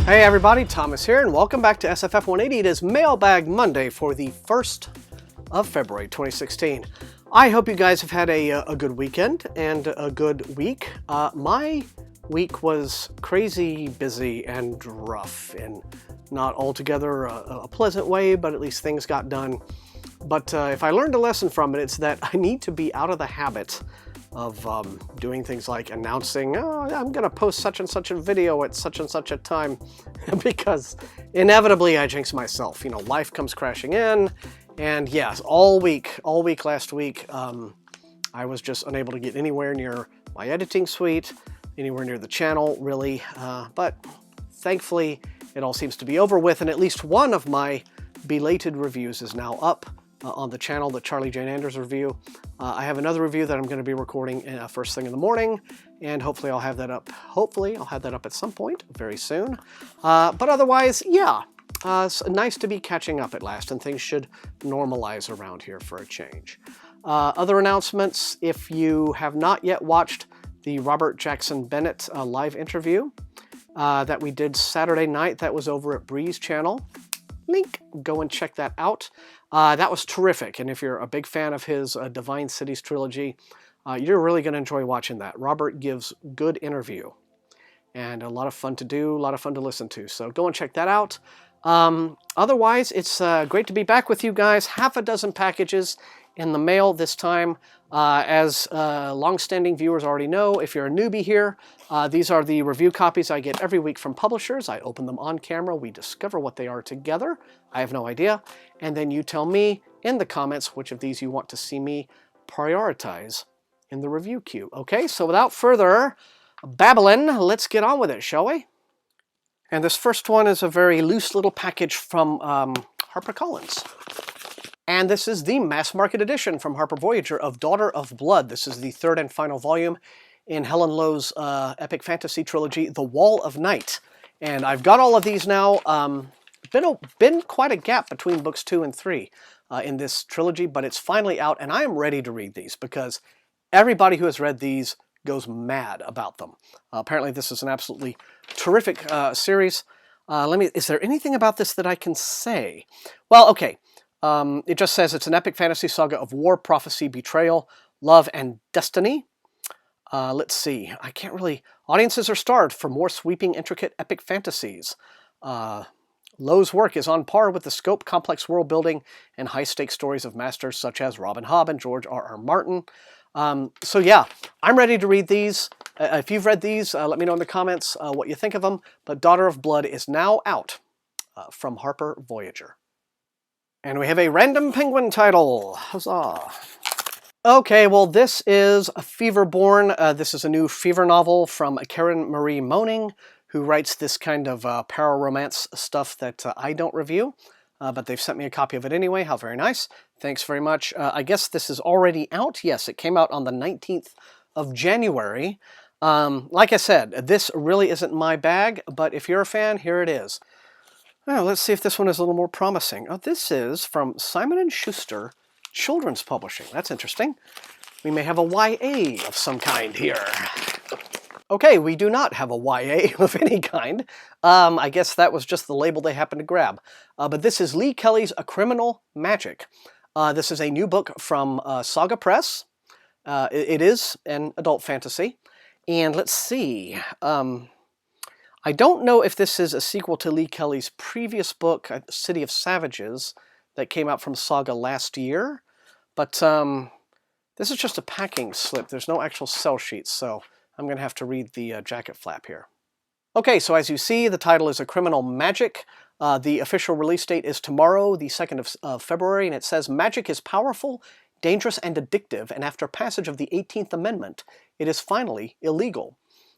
Hey everybody, Thomas here, and welcome back to SFF180. It is Mailbag Monday for the 1st of February 2016. I hope you guys have had a good weekend and a good week. My week was crazy busy and rough in not altogether a pleasant way, but at least things got done. But if I learned a lesson from it, it's that I need to be out of the habit of doing things like announcing, oh, I'm going to post such and such a video at such and such a time, because inevitably I jinx myself. You know, life comes crashing in, and yes, all week last week, I was just unable to get anywhere near my editing suite, anywhere near the channel, really, but thankfully it all seems to be over with, and at least one of my belated reviews is now up on the channel, the Charlie Jane Anders review. I have another review that I'm going to be recording first thing in the morning, and hopefully I'll have that up. Hopefully I'll have that up at some point very soon. But otherwise, yeah, it's nice to be catching up at last, and things should normalize around here for a change. Other announcements: if you have not yet watched the Robert Jackson Bennett live interview that we did Saturday night, that was over at Bree's channel. Link, go and check that out. That was terrific, and if you're a big fan of his Divine Cities trilogy, you're really going to enjoy watching that. Robert gives good interview, and a lot of fun to do, a lot of fun to listen to, so go and check that out. Otherwise, it's great to be back with you guys. Half a dozen packages in the mail this time. As long-standing viewers already know, if you're a newbie here, these are the review copies I get every week from publishers. I open them on camera. We discover what they are together. I have no idea. And then you tell me in the comments which of these you want to see me prioritize in the review queue. Okay, so without further babbling, let's get on with it, shall we? And this first one is a very loose little package from HarperCollins. And this is the mass market edition from Harper Voyager of Daughter of Blood. This is the third and final volume in Helen Lowe's epic fantasy trilogy, The Wall of Night. And I've got all of these now. Been quite a gap between books 2 and 3 in this trilogy, but it's finally out, and I am ready to read these because everybody who has read these goes mad about them. Apparently this is an absolutely terrific series. Is there anything about this that I can say? Well, okay. It just says it's an epic fantasy saga of war, prophecy, betrayal, love, and destiny. Let's see. I can't really... Audiences are starved for more sweeping, intricate, epic fantasies. Lowe's work is on par with the scope, complex world building, and high-stakes stories of masters such as Robin Hobb and George R.R. Martin. So yeah, I'm ready to read these. If you've read these, let me know in the comments what you think of them. But Daughter of Blood is now out from Harper Voyager. And we have a random penguin title. Huzzah! Okay, well, this is Feverborn. This is a new Fever novel from Karen Marie Moning, who writes this kind of para-romance stuff that I don't review. But they've sent me a copy of it anyway. How very nice. Thanks very much. I guess this is already out. Yes, it came out on the 19th of January. Like I said, this really isn't my bag, but if you're a fan, here it is. Well, let's see if this one is a little more promising. Oh, this is from Simon & Schuster Children's Publishing. That's interesting. We may have a YA of some kind here. Okay, we do not have a YA of any kind. I guess that was just the label they happened to grab. But this is Lee Kelly's A Criminal Magic. This is a new book from Saga Press. It is an adult fantasy. And let's see. I don't know if this is a sequel to Lee Kelly's previous book, City of Savages, that came out from Saga last year. But this is just a packing slip. There's no actual sell sheets, so I'm going to have to read the jacket flap here. Okay, so as you see, the title is A Criminal Magic. The official release date is tomorrow, the 2nd of February, and it says, magic is powerful, dangerous, and addictive, and after passage of the 18th Amendment, it is finally illegal.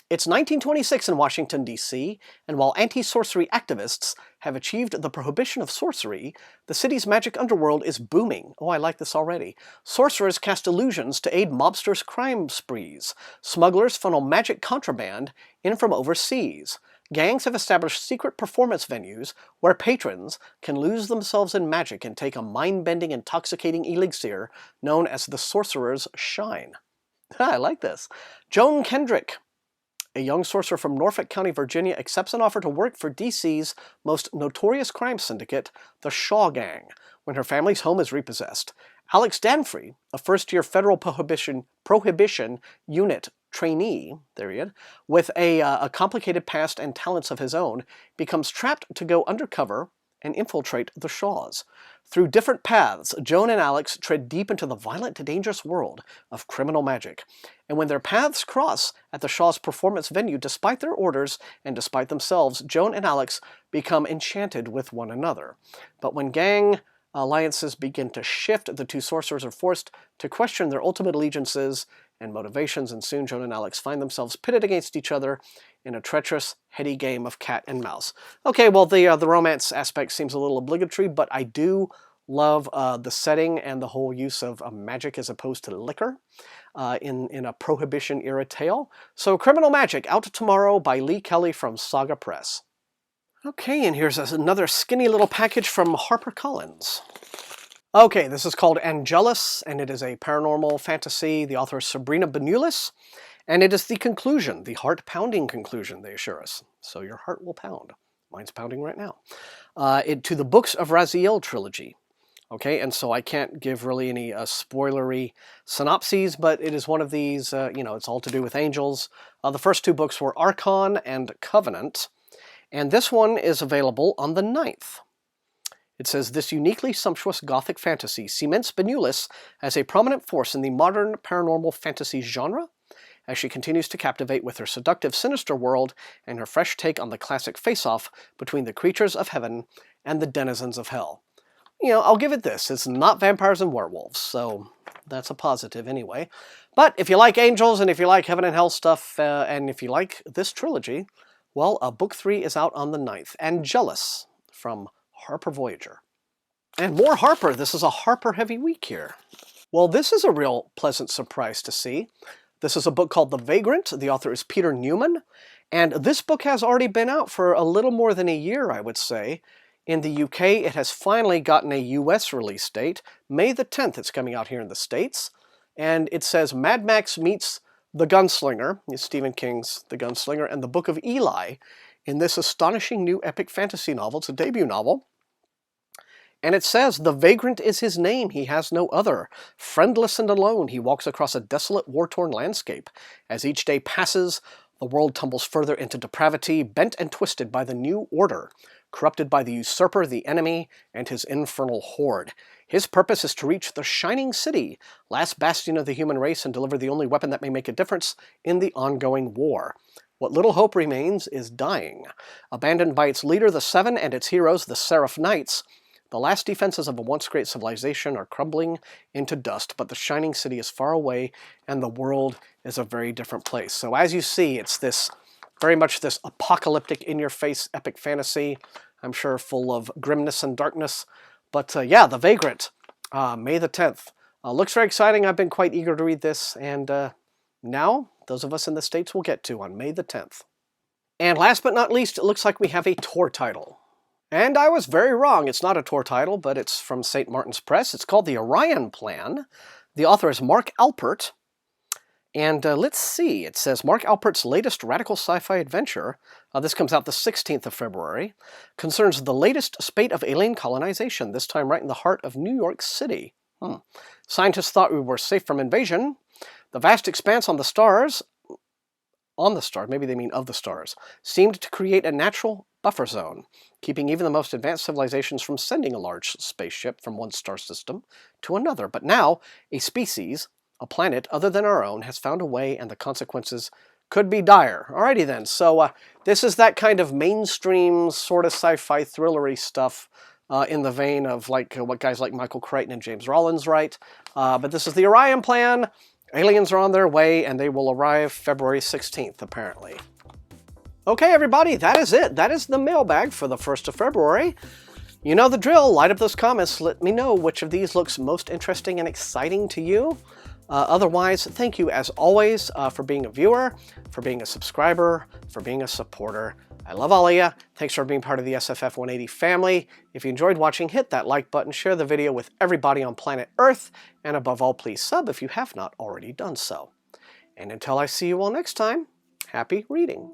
It's 1926 in Washington, D.C., and while anti-sorcery activists have achieved the prohibition of sorcery, the city's magic underworld is booming. Oh, I like this already. Sorcerers cast illusions to aid mobsters' crime sprees. Smugglers funnel magic contraband in from overseas. Gangs have established secret performance venues where patrons can lose themselves in magic and take a mind-bending, intoxicating elixir known as the Sorcerer's Shine. I like this. Joan Kendrick A young sorcerer from Norfolk County, Virginia, accepts an offer to work for DC's most notorious crime syndicate, the Shaw Gang, when her family's home is repossessed. Alex Danfrey, a first-year federal prohibition unit trainee, with a complicated past and talents of his own, becomes trapped to go undercover and infiltrate the Shaws. Through different paths, Joan and Alex tread deep into the violent and dangerous world of criminal magic. And when their paths cross at the Shaws' performance venue, despite their orders and despite themselves, Joan and Alex become enchanted with one another. But when gang alliances begin to shift, the two sorcerers are forced to question their ultimate allegiances and motivations, and soon Joan and Alex find themselves pitted against each other in a treacherous, heady game of cat and mouse. Okay, well, the romance aspect seems a little obligatory, but I do love the setting and the whole use of magic as opposed to liquor in a Prohibition-era tale. So, Criminal Magic, out tomorrow by Lee Kelly from Saga Press. Okay, and here's another skinny little package from HarperCollins. Okay, this is called Angelus, and it is a paranormal fantasy. The author is Sabrina Benulis, and it is the conclusion, the heart-pounding conclusion, they assure us. So your heart will pound. Mine's pounding right now. To the Books of Raziel trilogy. Okay, and so I can't give really any spoilery synopses, but it is one of these, it's all to do with angels. The first two books were Archon and Covenant, and this one is available on the 9th. It says, this uniquely sumptuous gothic fantasy cements Benulis as a prominent force in the modern paranormal fantasy genre, as she continues to captivate with her seductive, sinister world and her fresh take on the classic face-off between the creatures of heaven and the denizens of hell. I'll give it this. It's not vampires and werewolves, so that's a positive anyway. But if you like angels, and if you like heaven and hell stuff, and if you like this trilogy, well, book 3 is out on the 9th. Angelus from Harper Voyager. And more Harper. This is a Harper-heavy week here. Well, this is a real pleasant surprise to see. This is a book called The Vagrant. The author is Peter Newman. And this book has already been out for a little more than a year, I would say. In the UK, it has finally gotten a US release date. May the 10th, it's coming out here in the States. And it says Mad Max meets The Gunslinger, Stephen King's The Gunslinger, and the Book of Eli in this astonishing new epic fantasy novel. It's a debut novel. And it says, the vagrant is his name, he has no other. Friendless and alone, he walks across a desolate, war-torn landscape. As each day passes, the world tumbles further into depravity, bent and twisted by the new order, corrupted by the usurper, the enemy, and his infernal horde. His purpose is to reach the Shining City, last bastion of the human race, and deliver the only weapon that may make a difference in the ongoing war. What little hope remains is dying. Abandoned by its leader, the Seven, and its heroes, the Seraph Knights, the last defenses of a once great civilization are crumbling into dust, but the Shining City is far away, and the world is a very different place. So as you see, it's very much this apocalyptic, in-your-face epic fantasy, I'm sure full of grimness and darkness. But yeah, The Vagrant, May the 10th. Looks very exciting. I've been quite eager to read this, and now those of us in the States will get to on May the 10th. And last but not least, it looks like we have a Tor title. And I was very wrong. It's not a Tor title, but it's from St. Martin's Press. It's called The Orion Plan. The author is Mark Alpert. And let's see. It says, Mark Alpert's latest radical sci-fi adventure, this comes out the 16th of February, concerns the latest spate of alien colonization, this time right in the heart of New York City. Scientists thought we were safe from invasion. The vast expanse on the stars, maybe they mean of the stars, seemed to create a natural buffer zone, keeping even the most advanced civilizations from sending a large spaceship from one star system to another. But now, a species, a planet other than our own, has found a way, and the consequences could be dire. Alrighty then, so this is that kind of mainstream sort of sci-fi thrillery stuff in the vein of like what guys like Michael Crichton and James Rollins write. But this is the Orion Plan. Aliens are on their way, and they will arrive February 16th, apparently. Okay, everybody, that is it. That is the mailbag for the 1st of February. You know the drill. Light up those comments. Let me know which of these looks most interesting and exciting to you. Otherwise, thank you, as always, for being a viewer, for being a subscriber, for being a supporter. I love all of you. Thanks for being part of the SFF180 family. If you enjoyed watching, hit that like button, share the video with everybody on planet Earth, and above all, please sub if you have not already done so. And until I see you all next time, Happy reading.